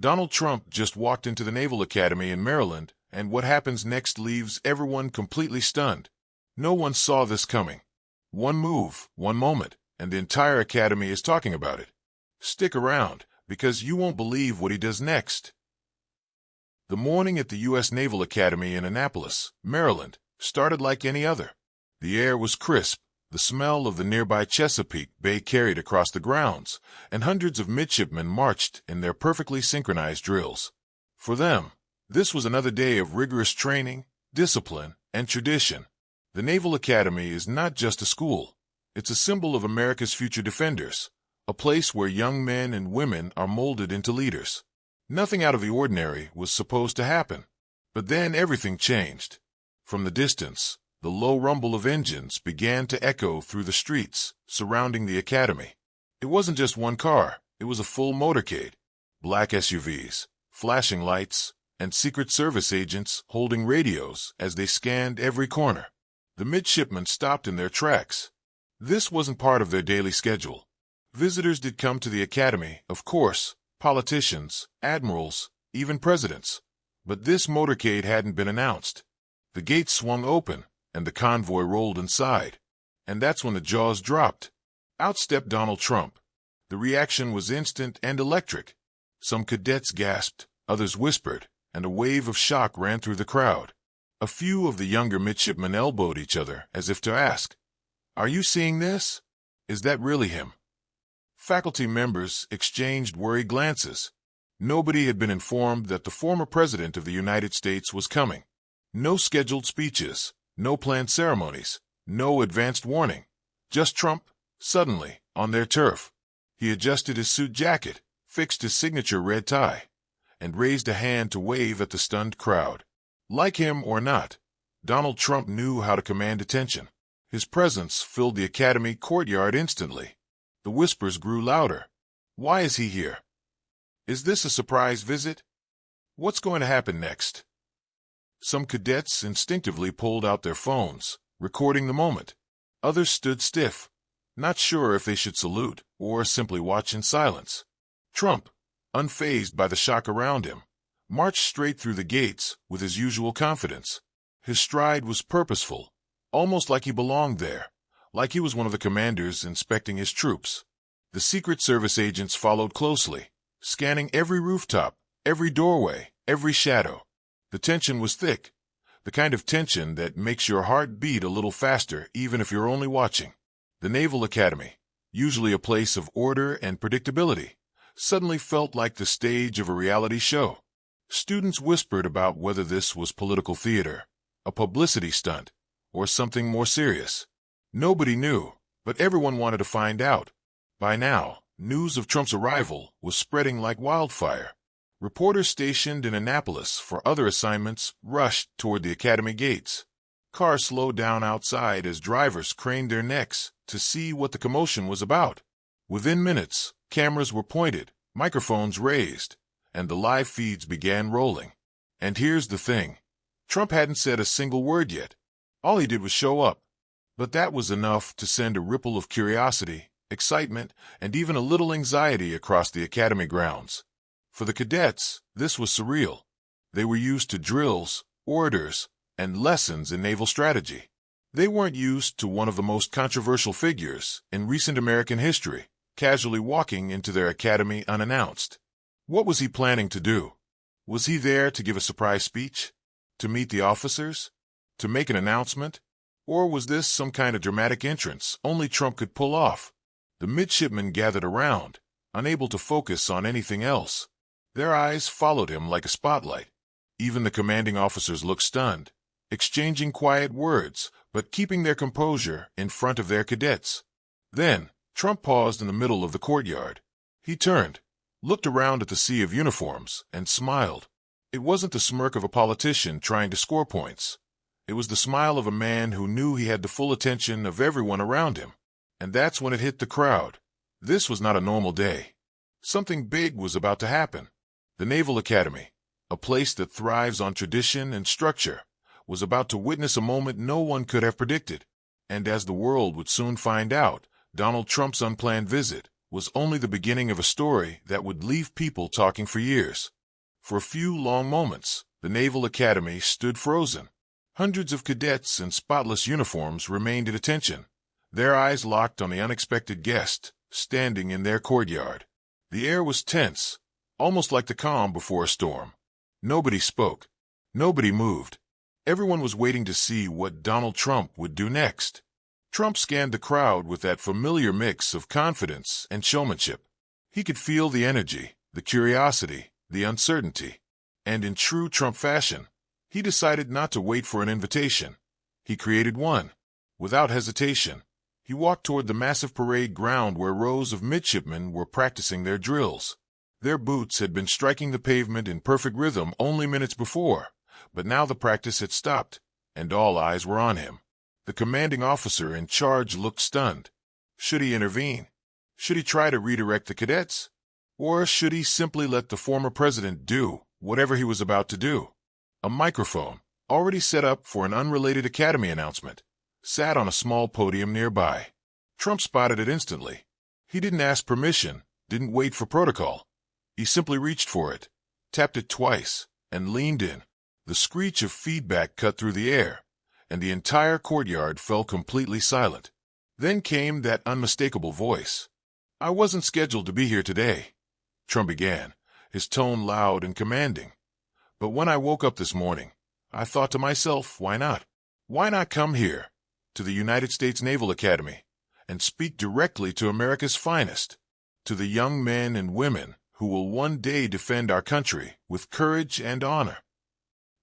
Donald Trump just walked into the Naval Academy in Maryland, and what happens next leaves everyone completely stunned. No one saw this coming. One move, one moment, and the entire academy is talking about it. Stick around, because you won't believe what he does next. The morning at the U.S. Naval Academy in Annapolis, Maryland, started like any other. The air was crisp, the smell of the nearby Chesapeake Bay carried across the grounds, and hundreds of midshipmen marched in their perfectly synchronized drills. For them, this was another day of rigorous training, discipline, and tradition. The Naval Academy is not just a school. It's a symbol of America's future defenders, a place where young men and women are molded into leaders. Nothing out of the ordinary was supposed to happen. But then everything changed. From the distance, the low rumble of engines began to echo through the streets surrounding the academy. It wasn't just one car, it was a full motorcade. Black SUVs, flashing lights, and Secret Service agents holding radios as they scanned every corner. The midshipmen stopped in their tracks. This wasn't part of their daily schedule. Visitors did come to the academy, of course, politicians, admirals, even presidents. But this motorcade hadn't been announced. The gates swung open, and the convoy rolled inside. And that's when the jaws dropped. Out stepped Donald Trump. The reaction was instant and electric. Some cadets gasped, others whispered, and a wave of shock ran through the crowd. A few of the younger midshipmen elbowed each other as if to ask, "Are you seeing this? Is that really him?" Faculty members exchanged worried glances. Nobody had been informed that the former president of the United States was coming. No scheduled speeches, no planned ceremonies, no advanced warning. Just Trump, suddenly, on their turf. He adjusted his suit jacket, fixed his signature red tie, and raised a hand to wave at the stunned crowd. Like him or not, Donald Trump knew how to command attention. His presence filled the academy courtyard instantly. The whispers grew louder. Why is he here? Is this a surprise visit? What's going to happen next? Some cadets instinctively pulled out their phones, recording the moment. Others stood stiff, not sure if they should salute or simply watch in silence. Trump, unfazed by the shock around him, marched straight through the gates with his usual confidence. His stride was purposeful, almost like he belonged there, like he was one of the commanders inspecting his troops. The Secret Service agents followed closely, scanning every rooftop, every doorway, every shadow. The tension was thick, the kind of tension that makes your heart beat a little faster even if you're only watching. The Naval Academy, usually a place of order and predictability, suddenly felt like the stage of a reality show. Students whispered about whether this was political theater, a publicity stunt, or something more serious. Nobody knew, but everyone wanted to find out. By now, news of Trump's arrival was spreading like wildfire. Reporters stationed in Annapolis for other assignments rushed toward the academy gates. Cars slowed down outside as drivers craned their necks to see what the commotion was about. Within minutes, cameras were pointed, microphones raised, and the live feeds began rolling. And here's the thing. Trump hadn't said a single word yet. All he did was show up. But that was enough to send a ripple of curiosity, excitement, and even a little anxiety across the academy grounds. For the cadets, this was surreal. They were used to drills, orders, and lessons in naval strategy. They weren't used to one of the most controversial figures in recent American history, casually walking into their academy unannounced. What was he planning to do? Was he there to give a surprise speech? To meet the officers? To make an announcement? Or was this some kind of dramatic entrance only Trump could pull off? The midshipmen gathered around, unable to focus on anything else. Their eyes followed him like a spotlight. Even the commanding officers looked stunned, exchanging quiet words, but keeping their composure in front of their cadets. Then, Trump paused in the middle of the courtyard. He turned, looked around at the sea of uniforms, and smiled. It wasn't the smirk of a politician trying to score points. It was the smile of a man who knew he had the full attention of everyone around him. And that's when it hit the crowd. This was not a normal day. Something big was about to happen. The Naval Academy, a place that thrives on tradition and structure, was about to witness a moment no one could have predicted. And as the world would soon find out, Donald Trump's unplanned visit was only the beginning of a story that would leave people talking for years. For a few long moments, the Naval Academy stood frozen. Hundreds of cadets in spotless uniforms remained at attention, their eyes locked on the unexpected guest standing in their courtyard. The air was tense, almost like the calm before a storm. Nobody spoke. Nobody moved. Everyone was waiting to see what Donald Trump would do next. Trump scanned the crowd with that familiar mix of confidence and showmanship. He could feel the energy, the curiosity, the uncertainty. And in true Trump fashion, he decided not to wait for an invitation. He created one. Without hesitation, he walked toward the massive parade ground where rows of midshipmen were practicing their drills. Their boots had been striking the pavement in perfect rhythm only minutes before, but now the practice had stopped, and all eyes were on him. The commanding officer in charge looked stunned. Should he intervene? Should he try to redirect the cadets? Or should he simply let the former president do whatever he was about to do? A microphone, already set up for an unrelated Academy announcement, sat on a small podium nearby. Trump spotted it instantly. He didn't ask permission, didn't wait for protocol. He simply reached for it, tapped it twice, and leaned in. The screech of feedback cut through the air, and the entire courtyard fell completely silent. Then came that unmistakable voice. "I wasn't scheduled to be here today," Trump began, his tone loud and commanding. "But when I woke up this morning, I thought to myself, why not? Why not come here, to the United States Naval Academy, and speak directly to America's finest, to the young men and women who will one day defend our country with courage and honor."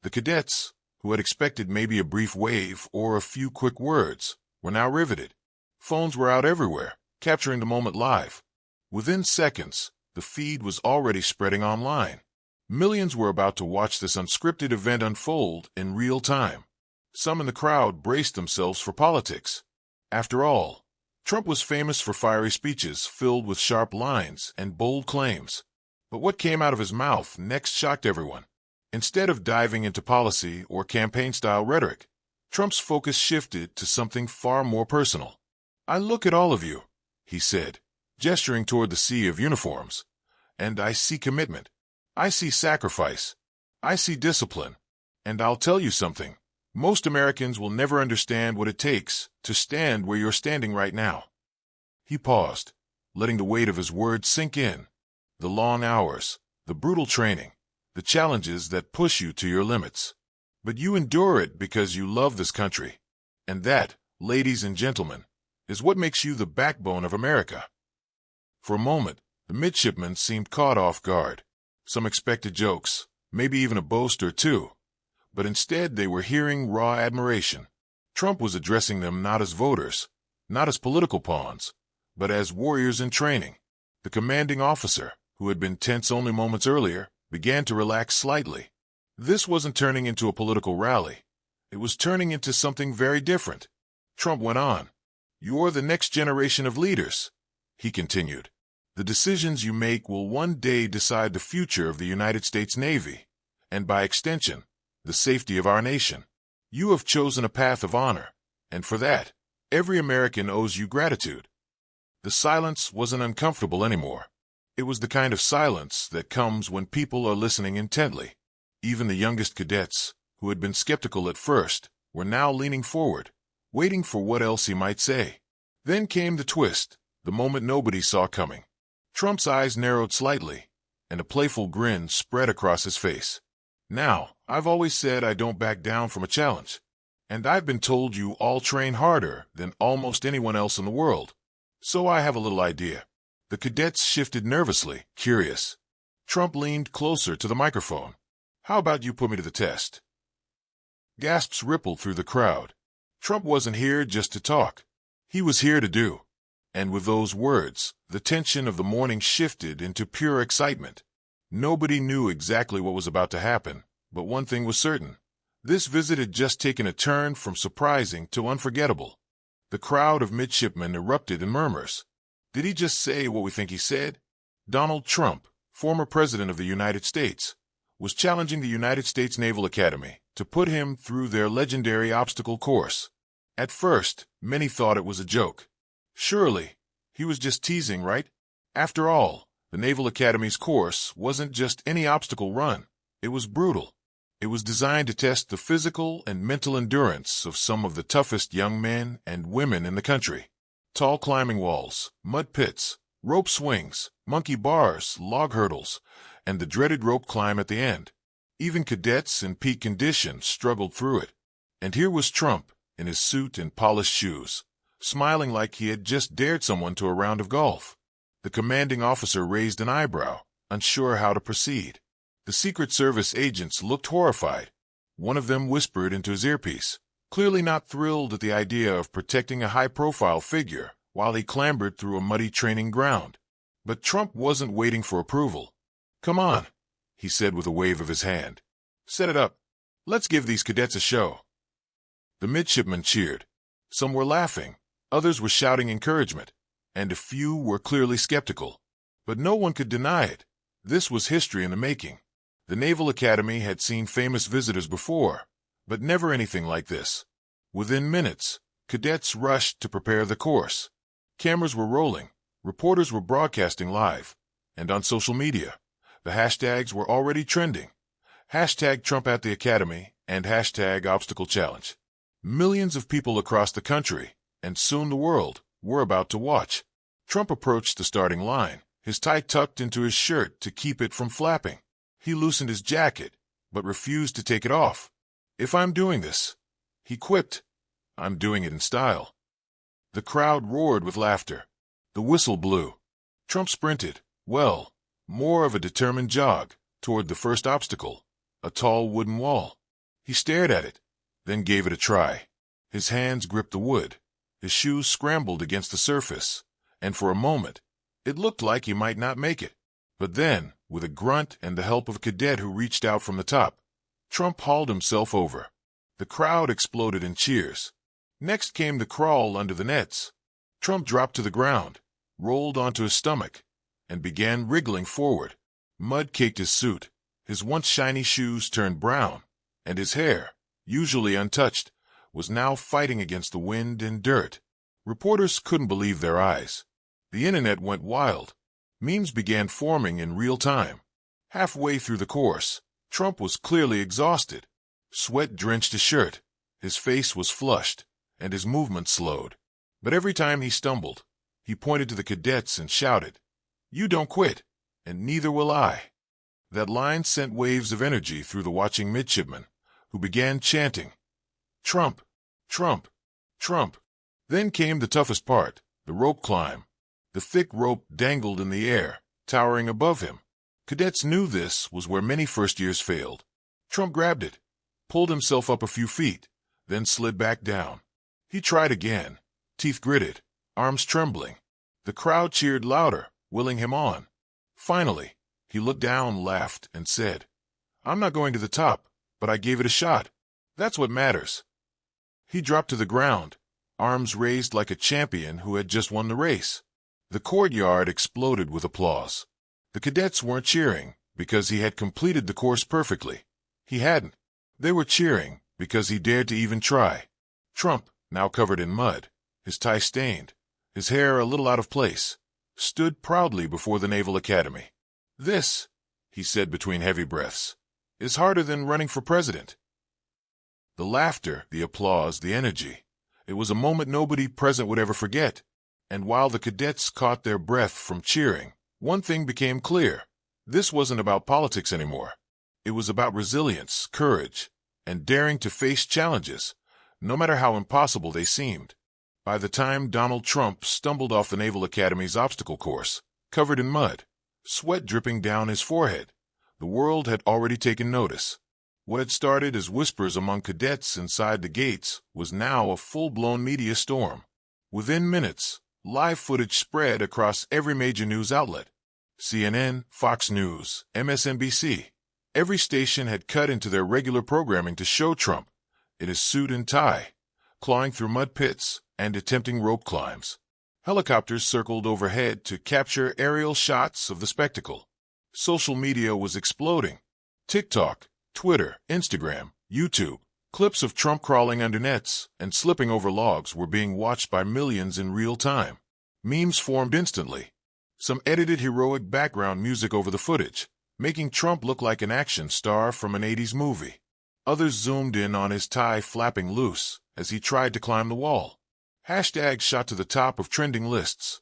The cadets, who had expected maybe a brief wave or a few quick words, were now riveted. Phones were out everywhere, capturing the moment live. Within seconds, the feed was already spreading online. Millions were about to watch this unscripted event unfold in real time. Some in the crowd braced themselves for politics. After all, Trump was famous for fiery speeches filled with sharp lines and bold claims. But what came out of his mouth next shocked everyone. Instead of diving into policy or campaign-style rhetoric, Trump's focus shifted to something far more personal. "I look at all of you," he said, gesturing toward the sea of uniforms, "and I see commitment. I see sacrifice. I see discipline. And I'll tell you something. Most Americans will never understand what it takes to stand where you're standing right now." He paused, letting the weight of his words sink in. The long hours, the brutal training, the challenges that push you to your limits. But you endure it because you love this country. And that, ladies and gentlemen, is what makes you the backbone of America. For a moment, the midshipmen seemed caught off guard. Some expected jokes, maybe even a boast or two. But instead they were hearing raw admiration. Trump was addressing them not as voters, not as political pawns, but as warriors in training. The commanding officer, who had been tense only moments earlier, began to relax slightly. This wasn't turning into a political rally. It was turning into something very different. Trump went on. "You're the next generation of leaders," he continued. "The decisions you make will one day decide the future of the United States Navy, and by extension, the safety of our nation. You have chosen a path of honor, and for that, every American owes you gratitude." The silence wasn't uncomfortable anymore. It was the kind of silence that comes when people are listening intently. Even the youngest cadets, who had been skeptical at first, were now leaning forward, waiting for what else he might say. Then came the twist, the moment nobody saw coming. Trump's eyes narrowed slightly, and a playful grin spread across his face. "Now, I've always said I don't back down from a challenge. And I've been told you all train harder than almost anyone else in the world. So I have a little idea." The cadets shifted nervously, curious. Trump leaned closer to the microphone. "How about you put me to the test?" Gasps rippled through the crowd. Trump wasn't here just to talk. He was here to do. And with those words, the tension of the morning shifted into pure excitement. Nobody knew exactly what was about to happen, but one thing was certain. This visit had just taken a turn from surprising to unforgettable. The crowd of midshipmen erupted in murmurs. Did he just say what we think he said? Donald Trump, former president of the United States, was challenging the United States Naval Academy to put him through their legendary obstacle course. At first, many thought it was a joke. Surely, he was just teasing, right? After all, the Naval Academy's course wasn't just any obstacle run. It was brutal. It was designed to test the physical and mental endurance of some of the toughest young men and women in the country. Tall climbing walls, mud pits, rope swings, monkey bars, log hurdles, and the dreaded rope climb at the end. Even cadets in peak condition struggled through it. And here was Trump, in his suit and polished shoes, smiling like he had just dared someone to a round of golf. The commanding officer raised an eyebrow, unsure how to proceed. The Secret Service agents looked horrified. One of them whispered into his earpiece, clearly not thrilled at the idea of protecting a high-profile figure while he clambered through a muddy training ground. But Trump wasn't waiting for approval. "Come on," he said with a wave of his hand. "Set it up. Let's give these cadets a show." The midshipmen cheered. Some were laughing, others were shouting encouragement, and a few were clearly skeptical. But no one could deny it. This was history in the making. The Naval Academy had seen famous visitors before, but never anything like this. Within minutes, cadets rushed to prepare the course. Cameras were rolling, reporters were broadcasting live, and on social media, the hashtags were already trending. Hashtag Trump at the Academy and hashtag Obstacle Challenge. Millions of people across the country, and soon the world, were about to watch. Trump approached the starting line, his tie tucked into his shirt to keep it from flapping. He loosened his jacket, but refused to take it off. "If I'm doing this," he quipped, "I'm doing it in style." The crowd roared with laughter. The whistle blew. Trump sprinted, well, more of a determined jog, toward the first obstacle, a tall wooden wall. He stared at it, then gave it a try. His hands gripped the wood. His shoes scrambled against the surface, and for a moment, it looked like he might not make it. But then, with a grunt and the help of a cadet who reached out from the top, Trump hauled himself over. The crowd exploded in cheers. Next came the crawl under the nets. Trump dropped to the ground, rolled onto his stomach, and began wriggling forward. Mud caked his suit. His once shiny shoes turned brown, and his hair, usually untouched, was now fighting against the wind and dirt. Reporters couldn't believe their eyes. The internet went wild. Memes began forming in real time. Halfway through the course, Trump was clearly exhausted. Sweat drenched his shirt, his face was flushed, and his movement slowed. But every time he stumbled, he pointed to the cadets and shouted, "You don't quit, and neither will I." That line sent waves of energy through the watching midshipmen, who began chanting, "Trump, Trump, Trump." Then came the toughest part, the rope climb. The thick rope dangled in the air, towering above him. Cadets knew this was where many first years failed. Trump grabbed it, pulled himself up a few feet, then slid back down. He tried again, teeth gritted, arms trembling. The crowd cheered louder, willing him on. Finally, he looked down, laughed, and said, "I'm not going to the top, but I gave it a shot. That's what matters." He dropped to the ground, arms raised like a champion who had just won the race. The courtyard exploded with applause. The cadets weren't cheering because he had completed the course perfectly. He hadn't. They were cheering because he dared to even try. Trump, now covered in mud, his tie stained, his hair a little out of place, stood proudly before the Naval Academy. "This," he said between heavy breaths, "is harder than running for president." The laughter, the applause, the energy. It was a moment nobody present would ever forget. And while the cadets caught their breath from cheering, one thing became clear. This wasn't about politics anymore. It was about resilience, courage, and daring to face challenges, no matter how impossible they seemed. By the time Donald Trump stumbled off the Naval Academy's obstacle course, covered in mud, sweat dripping down his forehead, the world had already taken notice. What had started as whispers among cadets inside the gates was now a full-blown media storm. Within minutes, live footage spread across every major news outlet. CNN, Fox News, MSNBC. Every station had cut into their regular programming to show Trump, in his suit and tie, clawing through mud pits and attempting rope climbs. Helicopters circled overhead to capture aerial shots of the spectacle. Social media was exploding. TikTok, Twitter, Instagram, YouTube. Clips of Trump crawling under nets and slipping over logs were being watched by millions in real time. Memes formed instantly. Some edited heroic background music over the footage, making Trump look like an action star from an 80s movie. Others zoomed in on his tie flapping loose as he tried to climb the wall. Hashtags shot to the top of trending lists.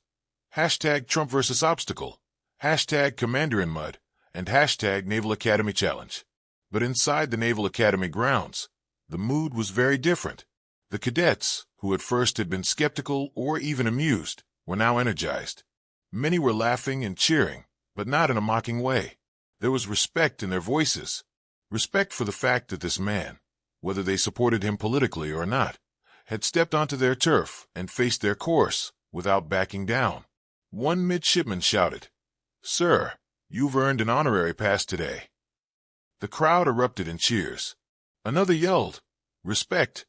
Hashtag Trump versus obstacle. Hashtag Commander in Mud. And hashtag Naval Academy Challenge. But inside the Naval Academy grounds, the mood was very different. The cadets, who at first had been skeptical or even amused, were now energized. Many were laughing and cheering, but not in a mocking way. There was respect in their voices. Respect for the fact that this man, whether they supported him politically or not, had stepped onto their turf and faced their course without backing down. One midshipman shouted, "Sir, you've earned an honorary pass today." The crowd erupted in cheers. Another yelled, "Respect!"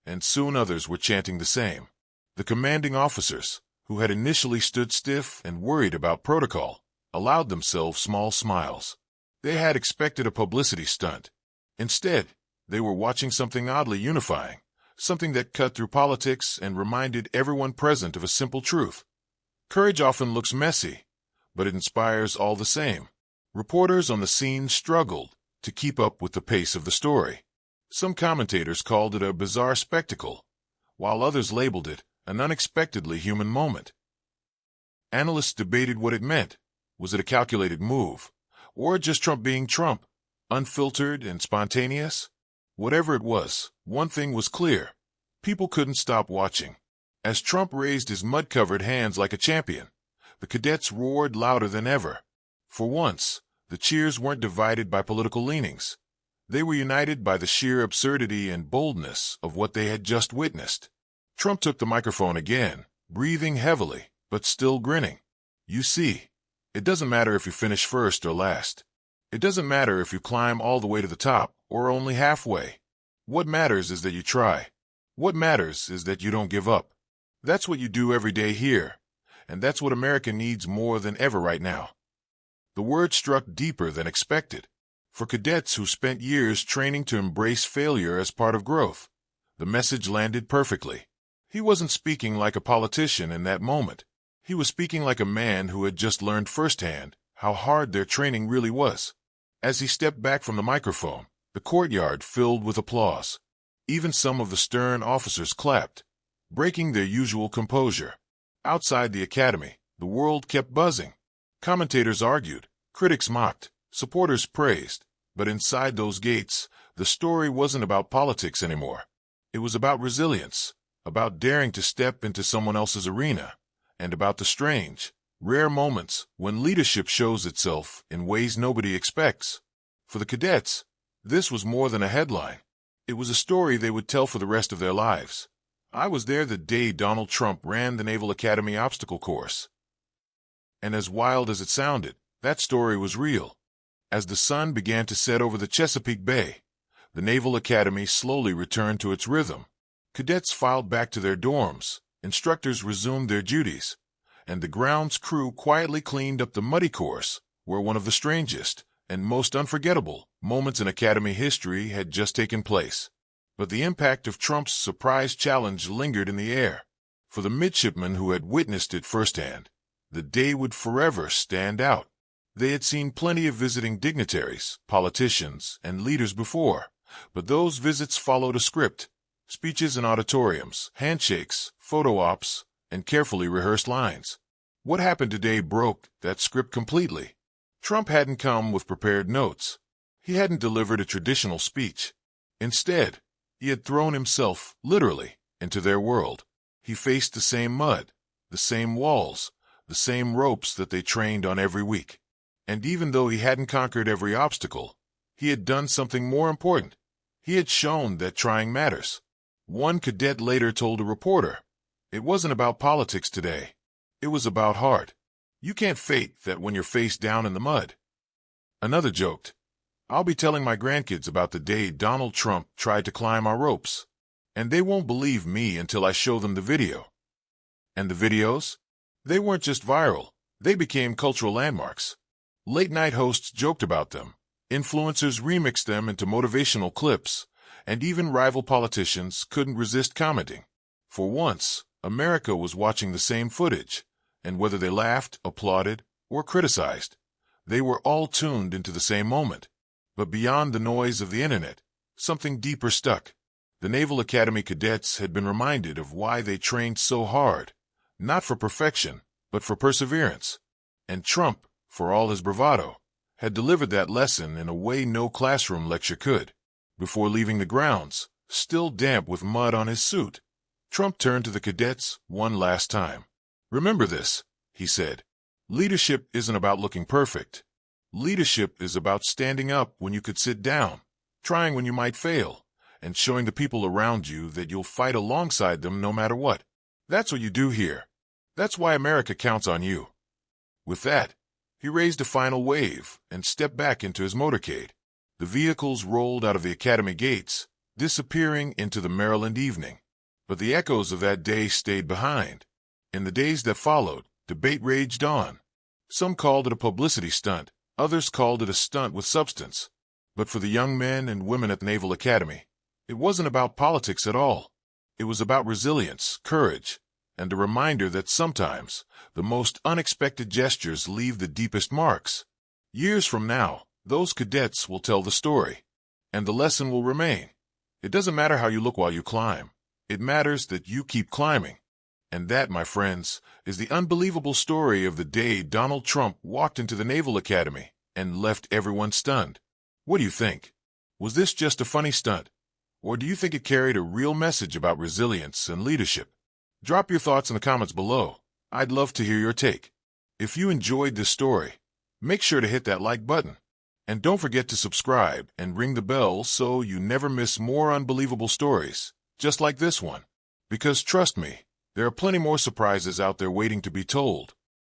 And soon others were chanting the same. The commanding officers, who had initially stood stiff and worried about protocol, allowed themselves small smiles. They had expected a publicity stunt. Instead, they were watching something oddly unifying, something that cut through politics and reminded everyone present of a simple truth. Courage often looks messy, but it inspires all the same. Reporters on the scene struggled to keep up with the pace of the story. Some commentators called it a bizarre spectacle, while others labeled it an unexpectedly human moment. Analysts debated what it meant. Was it a calculated move, or just Trump being Trump, unfiltered and spontaneous? Whatever it was, one thing was clear. People couldn't stop watching. As Trump raised his mud-covered hands like a champion, the cadets roared louder than ever. For once, the cheers weren't divided by political leanings. They were united by the sheer absurdity and boldness of what they had just witnessed. Trump took the microphone again, breathing heavily, but still grinning. "You see, it doesn't matter if you finish first or last. It doesn't matter if you climb all the way to the top or only halfway. What matters is that you try. What matters is that you don't give up. That's what you do every day here, and that's what America needs more than ever right now." The word struck deeper than expected. For cadets who spent years training to embrace failure as part of growth, the message landed perfectly. He wasn't speaking like a politician in that moment. He was speaking like a man who had just learned firsthand how hard their training really was. As he stepped back from the microphone, the courtyard filled with applause. Even some of the stern officers clapped, breaking their usual composure. Outside the academy, the world kept buzzing. Commentators argued, critics mocked, supporters praised. But inside those gates, the story wasn't about politics anymore. It was about resilience, about daring to step into someone else's arena, and about the strange, rare moments when leadership shows itself in ways nobody expects. For the cadets, this was more than a headline. It was a story they would tell for the rest of their lives. I was there the day Donald Trump ran the Naval Academy obstacle course. And as wild as it sounded, that story was real. As the sun began to set over the Chesapeake Bay, the Naval Academy slowly returned to its rhythm. Cadets filed back to their dorms, instructors resumed their duties, and the grounds crew quietly cleaned up the muddy course, where one of the strangest and most unforgettable moments in Academy history had just taken place. But the impact of Trump's surprise challenge lingered in the air. For the midshipmen who had witnessed it firsthand, the day would forever stand out. They had seen plenty of visiting dignitaries, politicians, and leaders before, but those visits followed a script: speeches in auditoriums, handshakes, photo ops, and carefully rehearsed lines. What happened today broke that script completely. Trump hadn't come with prepared notes. He hadn't delivered a traditional speech. Instead, he had thrown himself, literally, into their world. He faced the same mud, the same walls, the same ropes that they trained on every week. And even though he hadn't conquered every obstacle, he had done something more important. He had shown that trying matters. One cadet later told a reporter, "It wasn't about politics today. It was about heart. You can't fake that when you're face down in the mud." Another joked, "I'll be telling my grandkids about the day Donald Trump tried to climb our ropes, and they won't believe me until I show them the video." And the videos? They weren't just viral. They became cultural landmarks. Late-night hosts joked about them. Influencers remixed them into motivational clips, and even rival politicians couldn't resist commenting. For once, America was watching the same footage, And whether they laughed, applauded, or criticized, they were all tuned into the same moment. But beyond the noise of the internet, something deeper stuck. The Naval Academy cadets had been reminded of why they trained so hard, not for perfection, but for perseverance. And Trump, for all his bravado, had delivered that lesson in a way no classroom lecture could. Before leaving the grounds, still damp with mud on his suit, Trump turned to the cadets one last time. "Remember this," he said. "Leadership isn't about looking perfect. Leadership is about standing up when you could sit down, trying when you might fail, and showing the people around you that you'll fight alongside them no matter what. That's what you do here. That's why America counts on you." With that, he raised a final wave and stepped back into his motorcade. The vehicles rolled out of the academy gates, disappearing into the Maryland evening. But the echoes of that day stayed behind. In the days that followed, debate raged on. Some called it a publicity stunt, others called it a stunt with substance. But for the young men and women at the Naval Academy, it wasn't about politics at all. It was about resilience, courage, and a reminder that sometimes the most unexpected gestures leave the deepest marks. Years from now, those cadets will tell the story, and the lesson will remain. It doesn't matter how you look while you climb. It matters that you keep climbing. And that, my friends, is the unbelievable story of the day Donald Trump walked into the Naval Academy and left everyone stunned. What do you think? Was this just a funny stunt? Or do you think it carried a real message about resilience and leadership? Drop your thoughts in the comments below. I'd love to hear your take. If you enjoyed this story, make sure to hit that like button. And don't forget to subscribe and ring the bell so you never miss more unbelievable stories, just like this one. Because trust me, there are plenty more surprises out there waiting to be told.